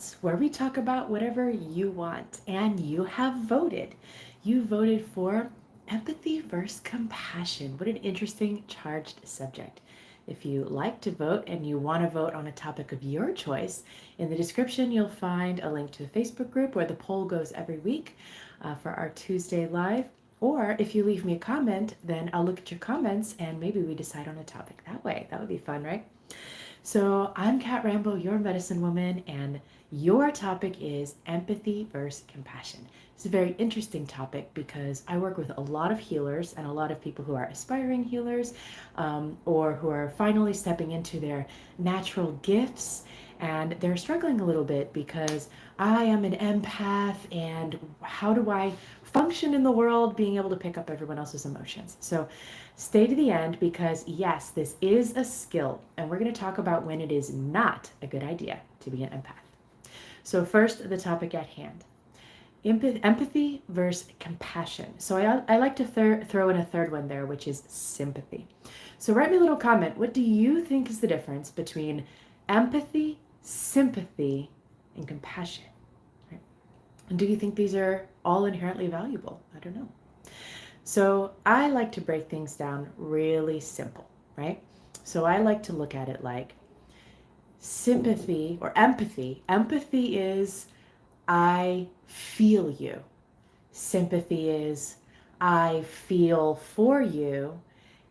Thoughts, where we talk about whatever you want. And you have voted. You voted for empathy versus compassion. What an interesting, charged subject. If you like to vote and you want to vote on a topic of your choice, in the description you'll find a link to a Facebook group where the poll goes every week for our Tuesday live. Or if you leave me a comment, then I'll look at your comments and maybe we decide on a topic that way. That would be fun, right? So I'm Kat Rambo, your medicine woman, and your topic is empathy versus compassion. It's a very interesting topic because I work with a lot of healers and a lot of people who are aspiring healers or who are finally stepping into their natural gifts. And they're struggling a little bit because I am an empath, and how do I function in the world being able to pick up everyone else's emotions? So stay to the end because, yes, this is a skill, and we're going to talk about when it is not a good idea to be an empath. So, first, the topic at hand empathy versus compassion. So, I like to throw in a third one there, which is sympathy. So, write me a little comment. What do you think is the difference between empathy, sympathy, and compassion? Right? And do you think these are all inherently valuable? I don't know. So I like to break things down really simple, right? So I like to look at it like sympathy or empathy. Empathy is I feel you. Sympathy is I feel for you.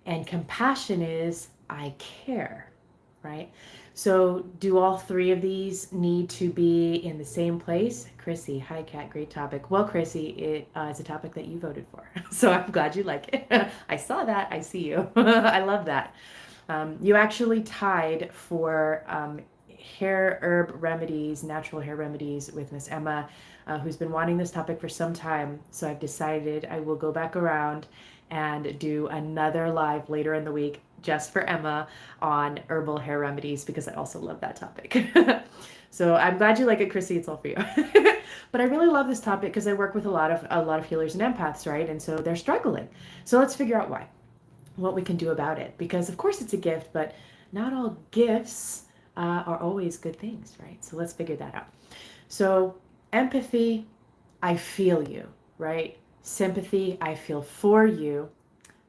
And compassion is I care, right? So do all three of these need to be in the same place? Chrissy, hi Kat, great topic. Well, Chrissy, it is a topic that you voted for. So I'm glad you like it. I saw that, I see you. I love that. You actually tied for hair herb remedies, natural hair remedies with Miss Emma, who's been wanting this topic for some time. So I've decided I will go back around and do another live later in the week just for Emma on herbal hair remedies because I also love that topic. So I'm glad you like it, Chrissy. It's all for you. But I really love this topic because I work with a lot of healers and empaths, right? And so they're struggling. So let's figure out why, what we can do about it. Because of course it's a gift, but not all gifts are always good things, right? So let's figure that out. So empathy, I feel you, right? Sympathy, I feel for you.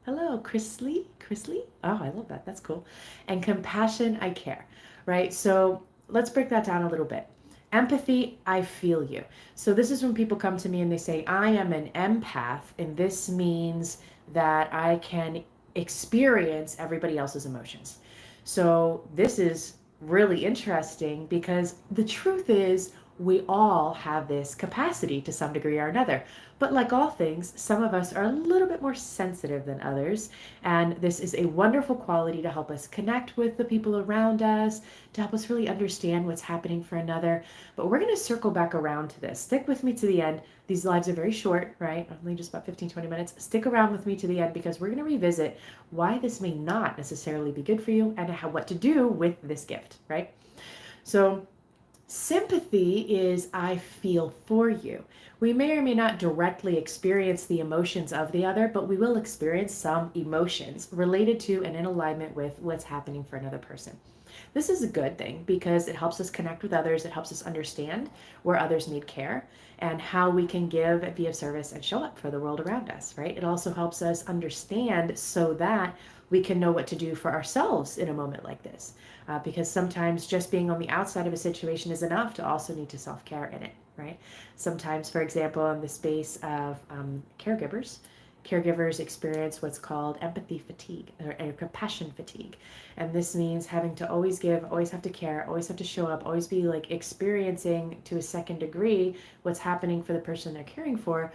Hello, Chris Lee. Chris Lee? Oh, I love that. That's cool. And compassion, I care, right? So let's break that down a little bit. Empathy, I feel you. So this is when people come to me and they say, I am an empath, and this means that I can experience everybody else's emotions. So this is really interesting because the truth is we all have this capacity to some degree or another. But like all things, some of us are a little bit more sensitive than others. And this is a wonderful quality to help us connect with the people around us, to help us really understand what's happening for another. But we're going to circle back around to this. Stick with me to the end. These lives are very short, right? Only just about 15-20 minutes. Stick around with me to the end because we're going to revisit why this may not necessarily be good for you and what to do with this gift, right? So sympathy is I feel for you. We may or may not directly experience the emotions of the other, but we will experience some emotions related to and in alignment with what's happening for another person. This is a good thing because it helps us connect with others. It helps us understand where others need care and how we can give and be of service and show up for the world around us, right? It also helps us understand so that we can know what to do for ourselves in a moment like this. Because sometimes just being on the outside of a situation is enough to also need to self-care in it, right? Sometimes, for example, in the space of caregivers experience what's called empathy fatigue or compassion fatigue. And this means having to always give, always have to care, always have to show up, always be like experiencing to a second degree what's happening for the person they're caring for,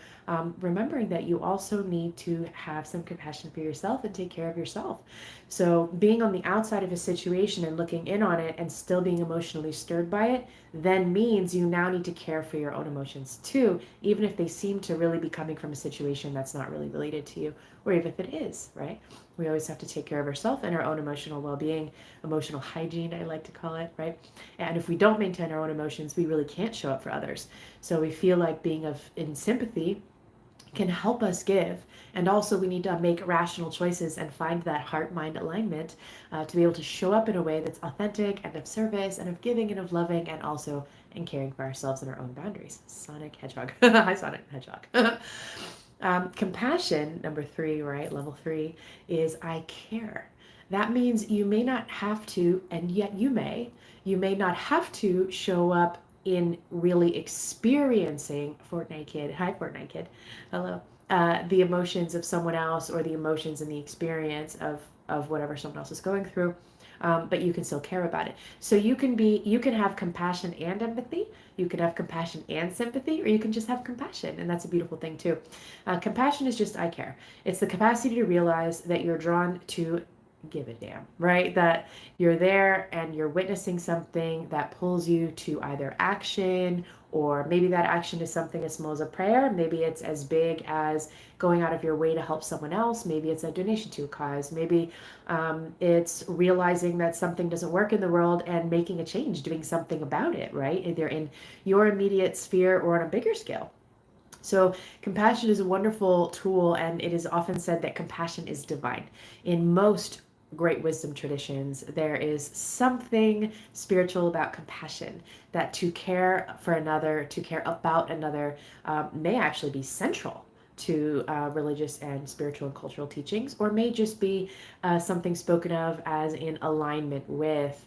remembering that you also need to have some compassion for yourself and take care of yourself. So being on the outside of a situation and looking in on it and still being emotionally stirred by it then means you now need to care for your own emotions too, even if they seem to really be coming from a situation that's not really related to you, or even if it is, right? We always have to take care of ourselves and our own emotional well-being, emotional hygiene, I like to call it, right? And if we don't maintain our own emotions, we really can't show up for others. So we feel like being in sympathy can help us give. And also, we need to make rational choices and find that heart mind alignment to be able to show up in a way that's authentic and of service and of giving and of loving and also in caring for ourselves and our own boundaries. Sonic Hedgehog. Hi, Sonic Hedgehog. Compassion, number three, right? Level three is I care. That means you may not have to, and yet you may not have to show up in really experiencing Fortnite Kid. Hi, Fortnite Kid. Hello. The emotions of someone else or the emotions and the experience of whatever someone else is going through. But you can still care about it. So you can have compassion and empathy. You can have compassion and sympathy, or you can just have compassion, and that's a beautiful thing too. Compassion is just I care. It's the capacity to realize that you're drawn to give a damn, right? That you're there and you're witnessing something that pulls you to either action, or maybe that action is something as small as a prayer. Maybe it's as big as going out of your way to help someone else. Maybe it's a donation to a cause. Maybe it's realizing that something doesn't work in the world and making a change, doing something about it, right? Either in your immediate sphere or on a bigger scale. So, compassion is a wonderful tool, and it is often said that compassion is divine. In most great wisdom traditions, there is something spiritual about compassion, that to care for another, to care about another, may actually be central to religious and spiritual and cultural teachings, or may just be something spoken of as in alignment with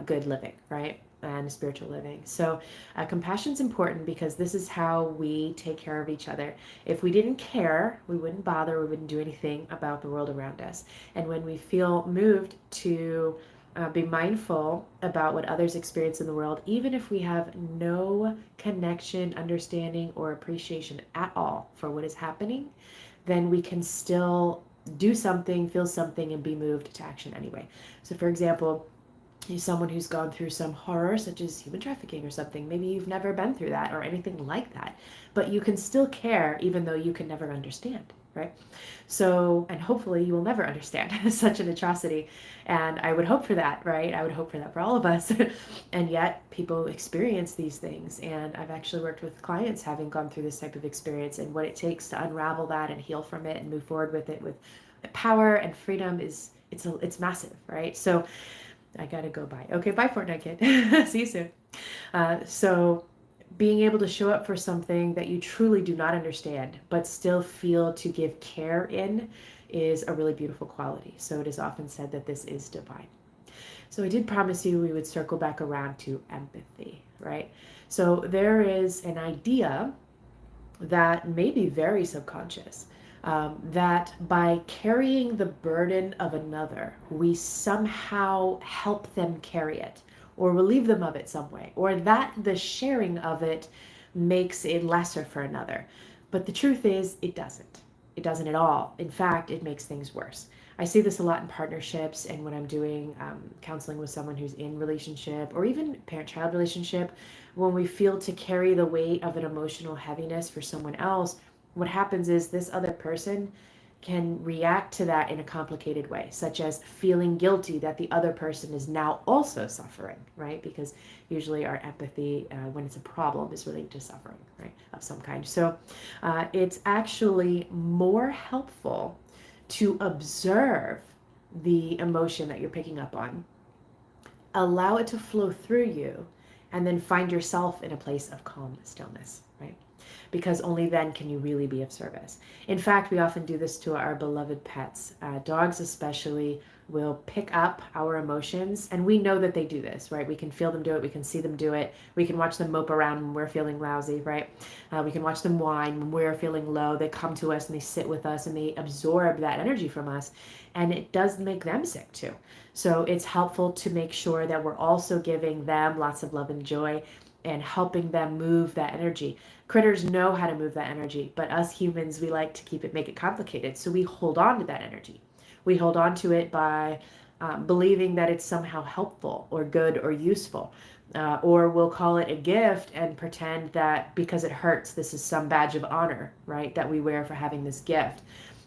good living, right? And spiritual living. So, compassion is important because this is how we take care of each other. If we didn't care, we wouldn't bother, we wouldn't do anything about the world around us. And when we feel moved to be mindful about what others experience in the world, even if we have no connection, understanding, or appreciation at all for what is happening, then we can still do something, feel something, and be moved to action anyway. So, for example, someone who's gone through some horror, such as human trafficking or something. Maybe you've never been through that or anything like that, but you can still care even though you can never understand, right? So, and hopefully you will never understand such an atrocity. And I would hope for that, right? I would hope for that for all of us. And yet people experience these things. And I've actually worked with clients having gone through this type of experience, and what it takes to unravel that and heal from it and move forward with it with power and freedom is it's massive, right? So I gotta go bye. Okay, bye Fortnite Kid. See you soon. So being able to show up for something that you truly do not understand, but still feel to give care in, is a really beautiful quality. So it is often said that this is divine. So I did promise you we would circle back around to empathy, right? So there is an idea that may be very subconscious, that by carrying the burden of another, we somehow help them carry it or relieve them of it some way, or that the sharing of it makes it lesser for another. But the truth is, it doesn't. It doesn't at all. In fact, it makes things worse. I see this a lot in partnerships, and when I'm doing counseling with someone who's in relationship or even parent-child relationship, when we feel to carry the weight of an emotional heaviness for someone else, what happens is this other person can react to that in a complicated way, such as feeling guilty that the other person is now also suffering, right? Because usually our empathy, when it's a problem, is related to suffering, right, of some kind. So it's actually more helpful to observe the emotion that you're picking up on, allow it to flow through you, and then find yourself in a place of calm stillness, right? Because only then can you really be of service. In fact, we often do this to our beloved pets. Dogs especially will pick up our emotions, and we know that they do this, right? We can feel them do it, we can see them do it, we can watch them mope around when we're feeling lousy, right? We can watch them whine when we're feeling low. They come to us and they sit with us and they absorb that energy from us, and it does make them sick too. So it's helpful to make sure that we're also giving them lots of love and joy and helping them move that energy. Critters know how to move that energy, but us humans, we like to make it complicated. So we hold on to that energy. We hold on to it by believing that it's somehow helpful or good or useful. Or we'll call it a gift and pretend that because it hurts, this is some badge of honor, right, that we wear for having this gift.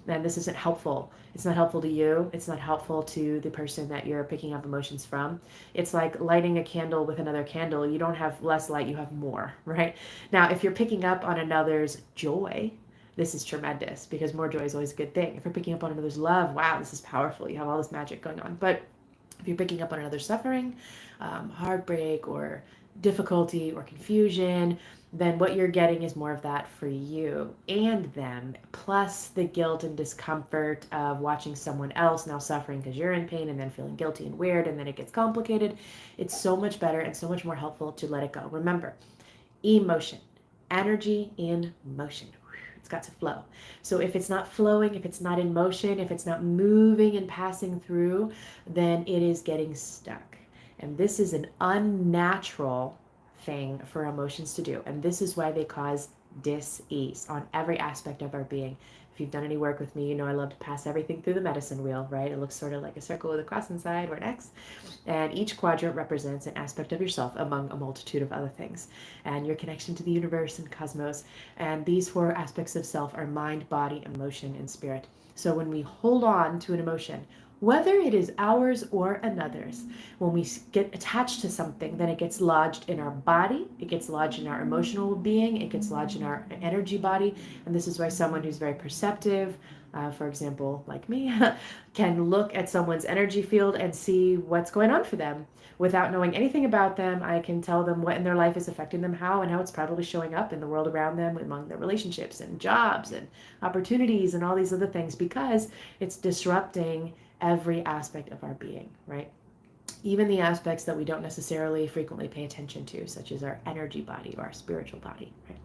And this isn't helpful. It's not helpful to you. It's not helpful to the person that you're picking up emotions from. It's like lighting a candle with another candle. You don't have less light, you have more, right? Now, if you're picking up on another's joy, this is tremendous, because more joy is always a good thing. If you're picking up on another's love, wow, this is powerful. You have all this magic going on. But if you're picking up on another's suffering, heartbreak, or difficulty or confusion, then what you're getting is more of that for you and them, plus the guilt and discomfort of watching someone else now suffering because you're in pain, and then feeling guilty and weird, and then it gets complicated. It's so much better and so much more helpful to let it go. Remember, emotion, energy in motion. It's got to flow. So if it's not flowing, if it's not in motion, if it's not moving and passing through, then it is getting stuck. And this is an unnatural thing for emotions to do. And this is why they cause dis-ease on every aspect of our being. If you've done any work with me, you know I love to pass everything through the medicine wheel, right? It looks sort of like a circle with a cross inside, or an X. And each quadrant represents an aspect of yourself among a multitude of other things. And your connection to the universe and cosmos. And these four aspects of self are mind, body, emotion, and spirit. So when we hold on to an emotion, whether it is ours or another's, when we get attached to something, then it gets lodged in our body, it gets lodged in our emotional being, it gets lodged in our energy body. And this is why someone who's very perceptive, for example, like me, can look at someone's energy field and see what's going on for them. Without knowing anything about them, I can tell them what in their life is affecting them, how, and how it's probably showing up in the world around them, among their relationships and jobs and opportunities and all these other things, because it's disrupting every aspect of our being, right? Even the aspects that we don't necessarily frequently pay attention to, such as our energy body or our spiritual body, right?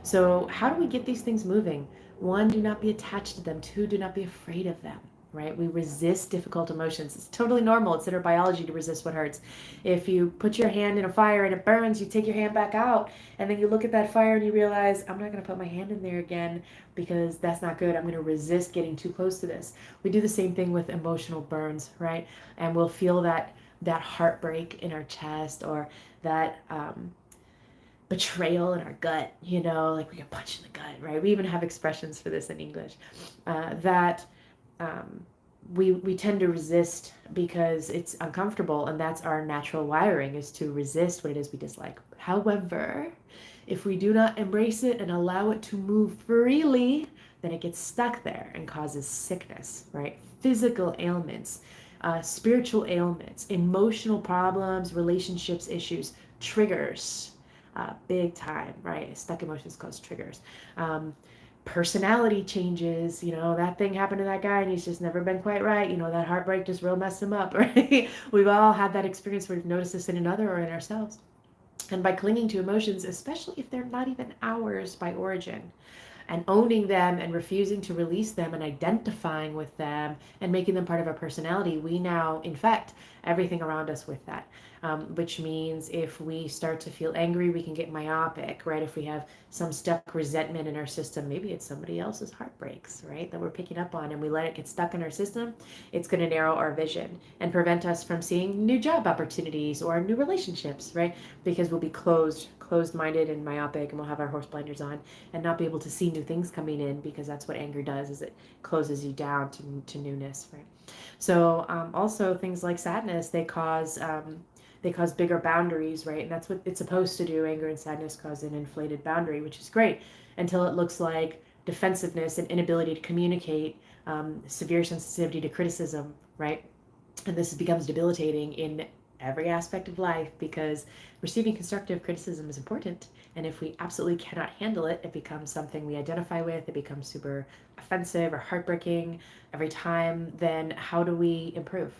So how do we get these things moving? One, do not be attached to them. Two, do not be afraid of them, right? We resist difficult emotions. It's totally normal. It's in our biology to resist what hurts. If you put your hand in a fire and it burns, you take your hand back out, and then you look at that fire and you realize, I'm not going to put my hand in there again because that's not good. I'm going to resist getting too close to this. We do the same thing with emotional burns, right? And we'll feel that heartbreak in our chest, or that betrayal in our gut, like we get punched in the gut, right? We even have expressions for this in English, that we tend to resist because it's uncomfortable, and that's our natural wiring, is to resist what it is we dislike. However, if we do not embrace it and allow it to move freely, then it gets stuck there and causes sickness, right? Physical ailments, spiritual ailments, emotional problems, relationships issues, triggers, big time, right? Stuck emotions cause triggers. Personality changes, that thing happened to that guy and he's just never been quite right. That heartbreak just real messed him up, right? We've all had that experience where we've noticed this in another or in ourselves. And by clinging to emotions, especially if they're not even ours by origin, and owning them and refusing to release them and identifying with them and making them part of our personality, we now infect everything around us with that. Which means if we start to feel angry, we can get myopic, right? If we have some stuck resentment in our system, maybe it's somebody else's heartbreaks, right, that we're picking up on, and we let it get stuck in our system, it's going to narrow our vision and prevent us from seeing new job opportunities or new relationships, right? Because we'll be closed-minded and myopic, and we'll have our horse blinders on and not be able to see new things coming in, because that's what anger does, is it closes you down to newness, right? So also things like sadness, they cause bigger boundaries, right? And that's what it's supposed to do. Anger and sadness cause an inflated boundary, which is great, until it looks like defensiveness and inability to communicate, severe sensitivity to criticism, right? And this becomes debilitating in every aspect of life, because receiving constructive criticism is important. And if we absolutely cannot handle it, it becomes something we identify with. It becomes super offensive or heartbreaking every time. Then how do we improve?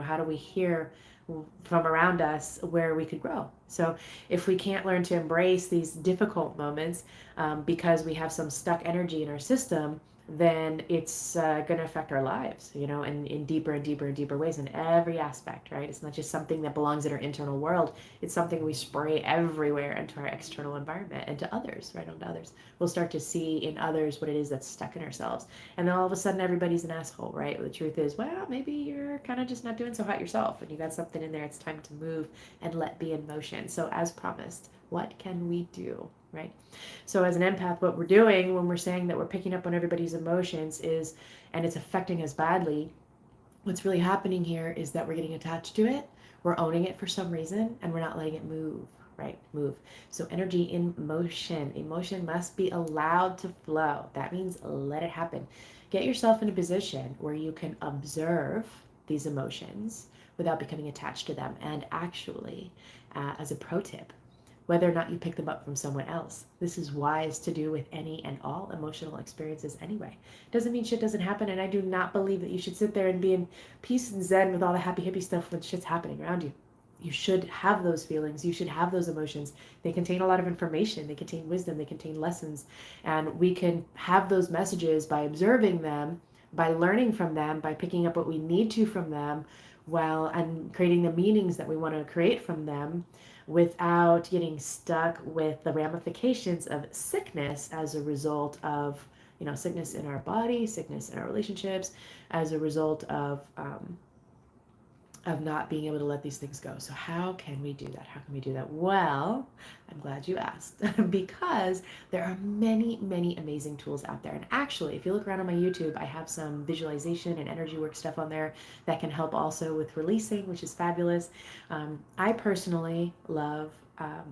How do we hear from around us where we could grow? So if we can't learn to embrace these difficult moments, because we have some stuck energy in our system, then it's going to affect our lives, in deeper and deeper and deeper ways in every aspect, right? It's not just something that belongs in our internal world. It's something we spray everywhere into our external environment and to others, right? Onto others. We'll start to see in others what it is that's stuck in ourselves. And then all of a sudden everybody's an asshole, right? The truth is, well, maybe you're kind of just not doing so hot yourself, and you got something in there. It's time to move and let be in motion. So as promised, what can we do, right? So as an empath, what we're doing when we're saying that we're picking up on everybody's emotions is, and it's affecting us badly, what's really happening here is that we're getting attached to it, we're owning it for some reason, and we're not letting it move, right? Move. So energy in motion. Emotion must be allowed to flow. That means let it happen. Get yourself in a position where you can observe these emotions without becoming attached to them. And actually, as a pro tip, whether or not you pick them up from someone else. This is wise to do with any and all emotional experiences anyway. Doesn't mean shit doesn't happen, and I do not believe that you should sit there and be in peace and zen with all the happy hippie stuff when shit's happening around you. You should have those feelings. You should have those emotions. They contain a lot of information. They contain wisdom. They contain lessons. And we can have those messages by observing them, by learning from them, by picking up what we need to from them, well, and creating the meanings that we want to create from them without getting stuck with the ramifications of sickness as a result of, sickness in our body, sickness in our relationships, as a result of not being able to let these things go. So how can we do that? How can we do that? Well, I'm glad you asked because there are many, many amazing tools out there. And actually, if you look around on my YouTube, I have some visualization and energy work stuff on there that can help also with releasing, which is fabulous. I personally love,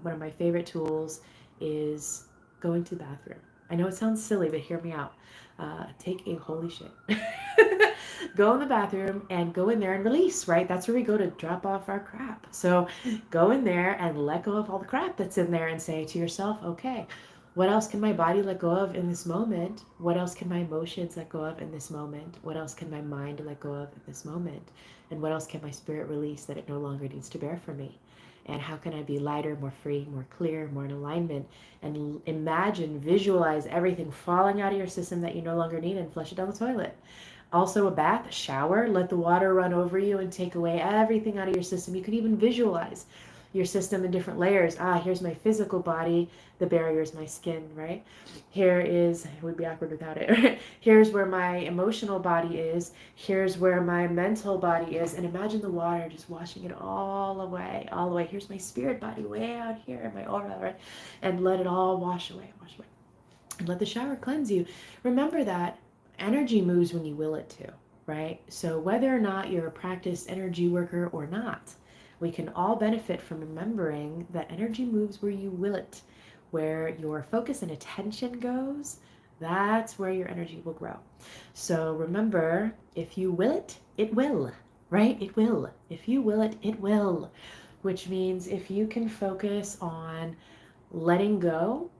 one of my favorite tools is going to the bathroom. I know it sounds silly, but hear me out. Take a holy shit. Go in the bathroom and go in there and release, right? That's where we go to drop off our crap. So go in there and let go of all the crap that's in there and say to yourself, okay, what else can my body let go of in this moment? What else can my emotions let go of in this moment? What else can my mind let go of in this moment? And what else can my spirit release that it no longer needs to bear for me? And how can I be lighter, more free, more clear, more in alignment? And imagine, visualize everything falling out of your system that you no longer need and flush it down the toilet. Also, a bath, a shower, let the water run over you and take away everything out of your system. You can even visualize your system in different layers. Here's my physical body, the barrier is my skin, right? Here is, it would be awkward without it, right? Here's where my emotional body is. Here's where my mental body is. And imagine the water just washing it all away, all the way. Here's my spirit body way out here in my aura, right? And let it all wash away, wash away. And let the shower cleanse you. Remember that energy moves when you will it to, right? So whether or not you're a practiced energy worker or not, we can all benefit from remembering that energy moves where you will it. Where your focus and attention goes, that's where your energy will grow. So remember, if you will it, it will, right? It will. If you will it, it will. Which means if you can focus on letting go,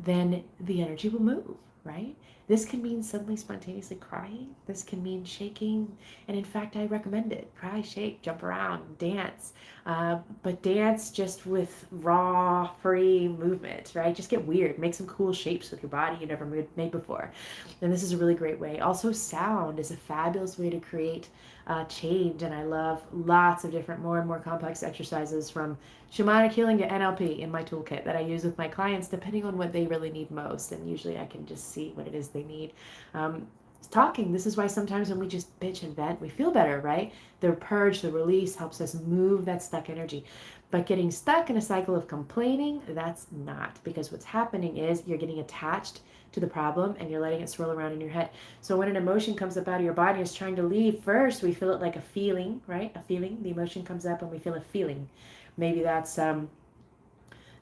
then the energy will move, right? This can mean suddenly spontaneously crying. This can mean shaking. And in fact, I recommend it. Cry, shake, jump around, dance. But dance just with raw, free movement, right? Just get weird. Make some cool shapes with your body you never made before. And this is a really great way. Also, sound is a fabulous way to create change. And I love lots of different, more and more complex exercises from shamanic healing to NLP in my toolkit that I use with my clients, depending on what they really need most. And usually I can just see what it is they need. Talking, this is why sometimes when we just bitch and vent, we feel better, right? The purge, the release helps us move that stuck energy. But getting stuck in a cycle of complaining, that's not. Because what's happening is you're getting attached to the problem and you're letting it swirl around in your head. So when an emotion comes up out of your body, it's trying to leave. First, we feel it like a feeling, right? A feeling. The emotion comes up and we feel a feeling. Maybe that's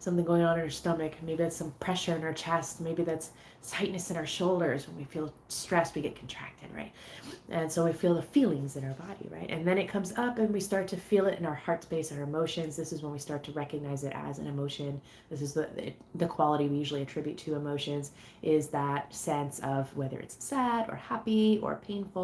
something going on in our stomach. Maybe that's some pressure in our chest. Maybe that's tightness in our shoulders. When we feel stressed, we get contracted, right? And so we feel the feelings in our body, right? And then it comes up and we start to feel it in our heart space, our emotions. This is when we start to recognize it as an emotion. This is the quality we usually attribute to emotions, is that sense of whether it's sad or happy or painful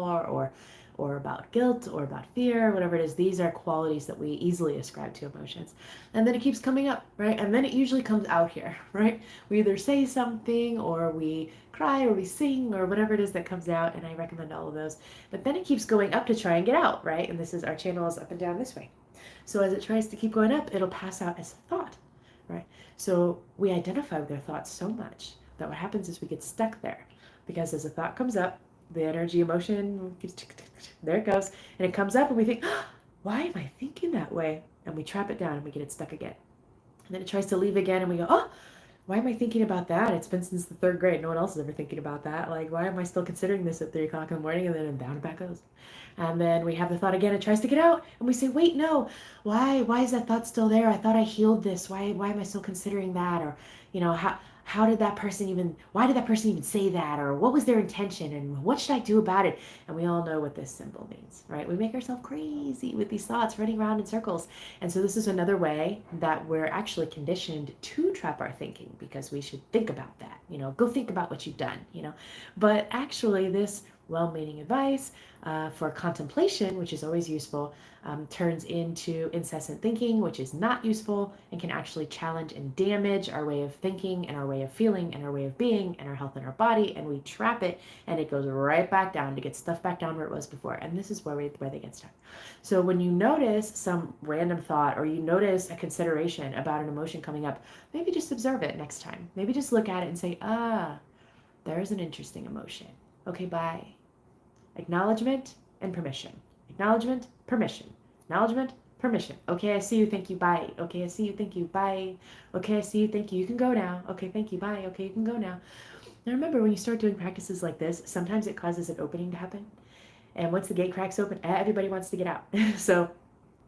or about guilt or about fear, whatever it is. These are qualities that we easily ascribe to emotions. And then it keeps coming up, right? And then it usually comes out here, right? We either say something or we cry or we sing or whatever it is that comes out, and I recommend all of those. But then it keeps going up to try and get out, right? And this is, our channel is up and down this way. So as it tries to keep going up, it'll pass out as a thought, right? So we identify with our thoughts so much that what happens is we get stuck there, because as a thought comes up, the energy, emotion, there it goes. And it comes up and we think, oh, why am I thinking that way? And we trap it down and we get it stuck again. And then it tries to leave again and we go, oh, why am I thinking about that? It's been since the third grade. No one else is ever thinking about that. Like, why am I still considering this at 3 o'clock in the morning? And then down it back goes. And then we have the thought again. It tries to get out, and we say, "Wait, no. Why? Why is that thought still there? I thought I healed this. Why am I still considering that? Or, how did that person even? Why did that person even say that? Or what was their intention? And what should I do about it?" And we all know what this symbol means, right? We make ourselves crazy with these thoughts running around in circles. And so this is another way that we're actually conditioned to trap our thinking, because we should think about that. Go think about what you've done. But actually, this well-meaning advice for contemplation, which is always useful, turns into incessant thinking, which is not useful and can actually challenge and damage our way of thinking and our way of feeling and our way of being and our health in our body. And we trap it, and it goes right back down to get stuff back down where it was before. And this is where they get stuck. So when you notice some random thought, or you notice a consideration about an emotion coming up, maybe just observe it next time. Maybe just look at it and say, there's an interesting emotion. Okay, bye. Acknowledgement and permission. Acknowledgement, permission. Acknowledgement, permission. Okay, I see you, thank you, bye. Okay, I see you, thank you, bye. Okay, I see you, thank you, you can go now. Okay, thank you, bye. Okay, you can go now. Now remember, when you start doing practices like this, sometimes it causes an opening to happen. And once the gate cracks open, everybody wants to get out. So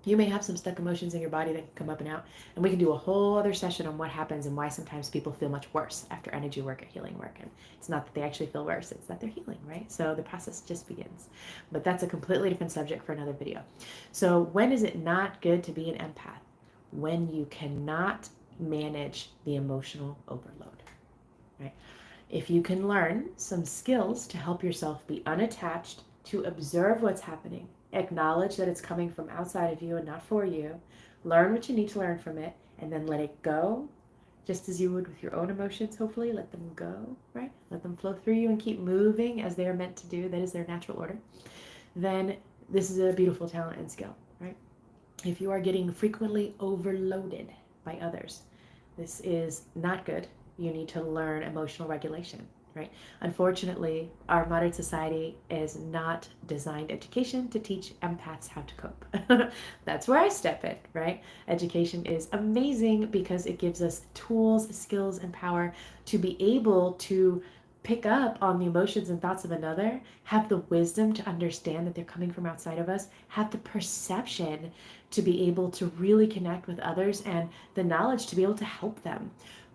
you may have some stuck emotions in your body that can come up and out. And we can do a whole other session on what happens and why sometimes people feel much worse after energy work or healing work. And it's not that they actually feel worse, it's that they're healing, right? So the process just begins. But that's a completely different subject for another video. So when is it not good to be an empath? When you cannot manage the emotional overload, right? If you can learn some skills to help yourself be unattached, to observe what's happening, acknowledge that it's coming from outside of you and not for you, learn what you need to learn from it, and then let it go, just as you would with your own emotions, hopefully. Let them go, right? Let them flow through you and keep moving as they are meant to do. That is their natural order. Then this is a beautiful talent and skill, right? If you are getting frequently overloaded by others, this is not good. You need to learn emotional regulation, right? Unfortunately, our modern society is not designed education to teach empaths how to cope. That's where I step in, right? Education is amazing because it gives us tools, skills, and power to be able to pick up on the emotions and thoughts of another, have the wisdom to understand that they're coming from outside of us, have the perception to be able to really connect with others, and the knowledge to be able to help them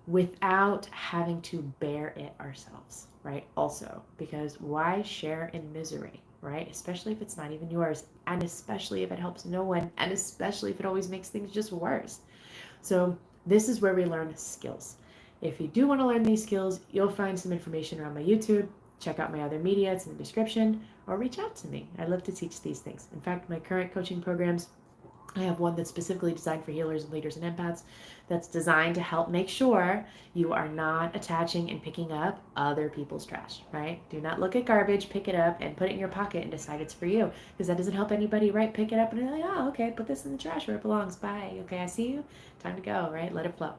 without having to bear it ourselves, right? Also, because why share in misery, right? Especially if it's not even yours, and especially if it helps no one, and especially if it always makes things just worse. So this is where we learn skills. If you do want to learn these skills, you'll find some information around my YouTube. Check out my other media, it's in the description, or reach out to me. I love to teach these things. In fact, my current coaching programs, I have one that's specifically designed for healers and leaders and empaths, that's designed to help make sure you are not attaching and picking up other people's trash, right? Do not look at garbage, pick it up and put it in your pocket and decide it's for you, because that doesn't help anybody, right? Pick it up and you're like, oh, okay, put this in the trash where it belongs. Bye. Okay, I see you. Time to go, right? Let it flow.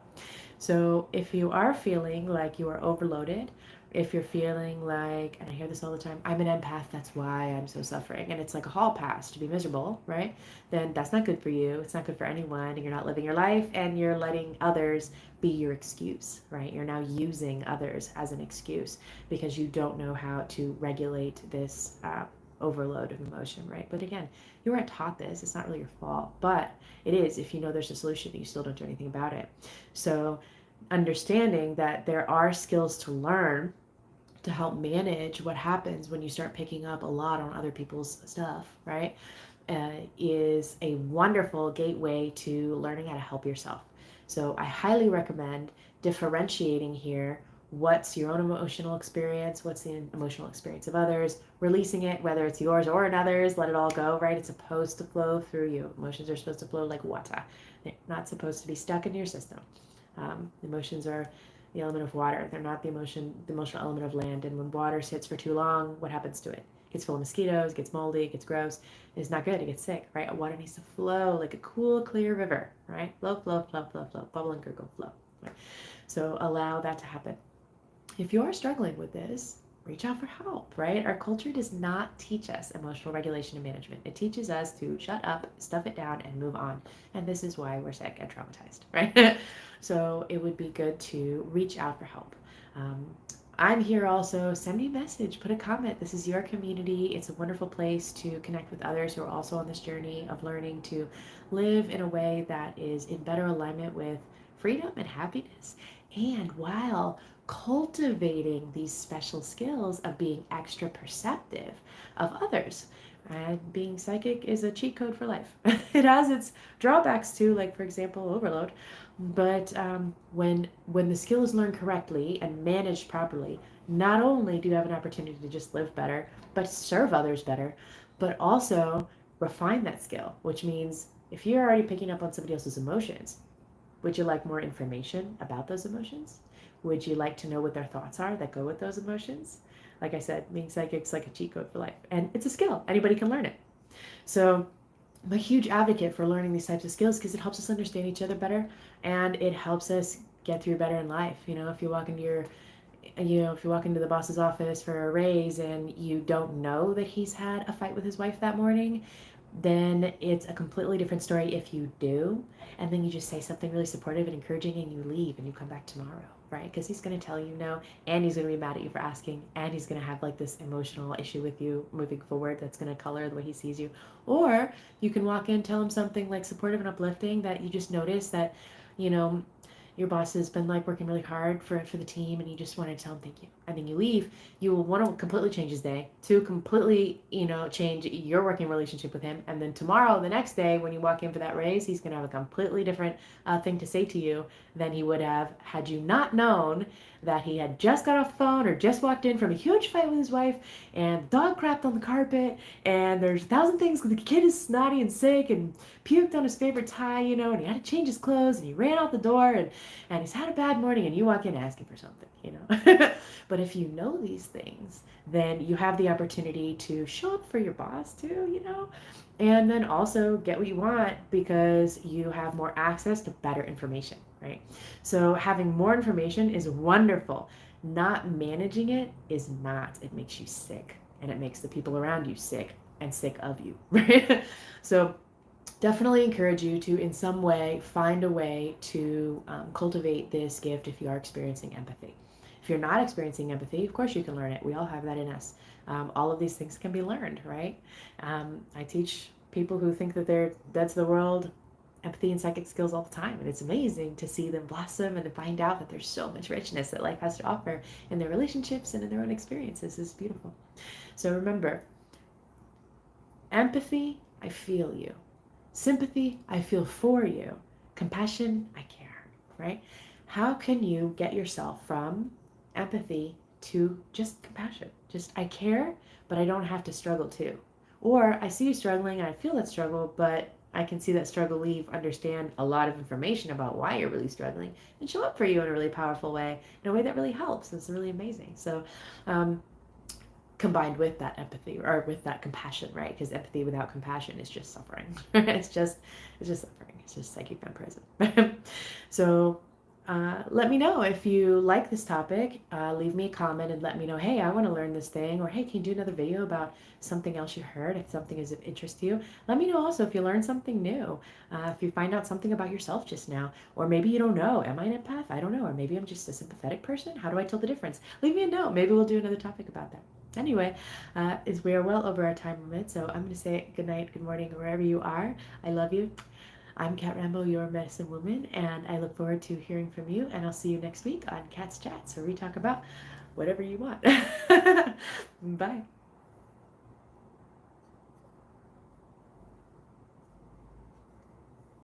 So if you are feeling like you are overloaded, if you're feeling like, and I hear this all the time, I'm an empath, that's why I'm so suffering, and it's like a hall pass to be miserable, right? Then that's not good for you. It's not good for anyone, and you're not living your life, and you're letting others be your excuse, right? You're now using others as an excuse because you don't know how to regulate this overload of emotion, right? But again, you weren't taught this. It's not really your fault, but it is if you know there's a solution and you still don't do anything about it. So understanding that there are skills to learn to help manage what happens when you start picking up a lot on other people's stuff, right? Is a wonderful gateway to learning how to help yourself. So I highly recommend differentiating here. What's your own emotional experience? What's the emotional experience of others? Releasing it, whether it's yours or another's, let it all go, right? It's supposed to flow through you. Emotions are supposed to flow like water. They're not supposed to be stuck in your system. Emotions are the element of water. They're not the emotional element of land. And when water sits for too long, what happens to it? It gets full of mosquitoes, it gets moldy, it gets gross. It's not good. It gets sick, right? Water needs to flow like a cool, clear river, right? Flow, flow, flow, flow, flow. Bubble and gurgle, flow. Right? So allow that to happen. If you are struggling with this, reach out for help, right? Our culture does not teach us emotional regulation and management. It teaches us to shut up, stuff it down, and move on. And this is why we're sick and traumatized, right? So it would be good to reach out for help. Um, I'm here also. Send me a message, put a comment. This is your community. It's a wonderful place to connect with others who are also on this journey of learning to live in a way that is in better alignment with freedom and happiness. And while cultivating these special skills of being extra perceptive of others. And being psychic is a cheat code for life. It has its drawbacks too, like for example, overload. But when the skill is learned correctly and managed properly, not only do you have an opportunity to just live better, but serve others better, but also refine that skill, which means if you're already picking up on somebody else's emotions, would you like more information about those emotions? Would you like to know what their thoughts are that go with those emotions? Like I said, being psychic's like a cheat code for life, and it's a skill. Anybody can learn it. So I'm a huge advocate for learning these types of skills because it helps us understand each other better, and it helps us get through better in life. If you walk into if you walk into the boss's office for a raise and you don't know that he's had a fight with his wife that morning, then it's a completely different story if you do. And then you just say something really supportive and encouraging and you leave and you come back tomorrow, right? Because he's going to tell you no, and he's going to be mad at you for asking, and he's going to have like this emotional issue with you moving forward that's going to color the way he sees you. Or you can walk in, tell him something like supportive and uplifting that you just notice that, you know, your boss has been like working really hard for the team and you just want to tell him thank you, and then you leave. You will want to completely change his day, to completely change your working relationship with him, and then tomorrow, the next day, when you walk in for that raise, he's going to have a completely different thing to say to you than he would have had you not known that he had just got off the phone or just walked in from a huge fight with his wife, and the dog crapped on the carpet, and there's a thousand things. The kid is snotty and sick and puked on his favorite tie, and he had to change his clothes, and he ran out the door, and he's had a bad morning, and you walk in asking for something. But if you know these things, then you have the opportunity to show up for your boss too, and then also get what you want because you have more access to better information, right? So having more information is wonderful. Not managing it is not. It makes you sick, and it makes the people around you sick and sick of you, right? So definitely encourage you to, in some way, find a way to cultivate this gift if you are experiencing empathy. If you're not experiencing empathy, of course you can learn it. We all have that in us. All of these things can be learned, right? I teach people who think that that's the world empathy and psychic skills all the time, and it's amazing to see them blossom and to find out that there's so much richness that life has to offer in their relationships and in their own experiences. Is beautiful. So remember, empathy, I feel you. Sympathy, I feel for you. Compassion, I care, right? How can you get yourself from empathy to just compassion? Just, I care, but I don't have to struggle too. Or I see you struggling and I feel that struggle, but I can see that struggle leave, understand a lot of information about why you're really struggling, and show up for you in a really powerful way, in a way that really helps. It's really amazing. So, combined with that empathy or with that compassion, right? Because empathy without compassion is just suffering. It's just suffering. It's just psychic not present. So let me know if you like this topic. Leave me a comment and let me know, hey, I want to learn this thing, or hey, can you do another video about something else you heard if something is of interest to you? Let me know also if you learned something new, if you find out something about yourself just now, or maybe you don't know, am I an empath? I don't know, or maybe I'm just a sympathetic person. How do I tell the difference? Leave me a note. Maybe we'll do another topic about that. Anyway, we are well over our time limit, so I'm going to say good night, good morning, wherever you are. I love you. I'm Kat Rambo, your medicine woman, and I look forward to hearing from you, and I'll see you next week on Kat's Chats, where we talk about whatever you want. Bye.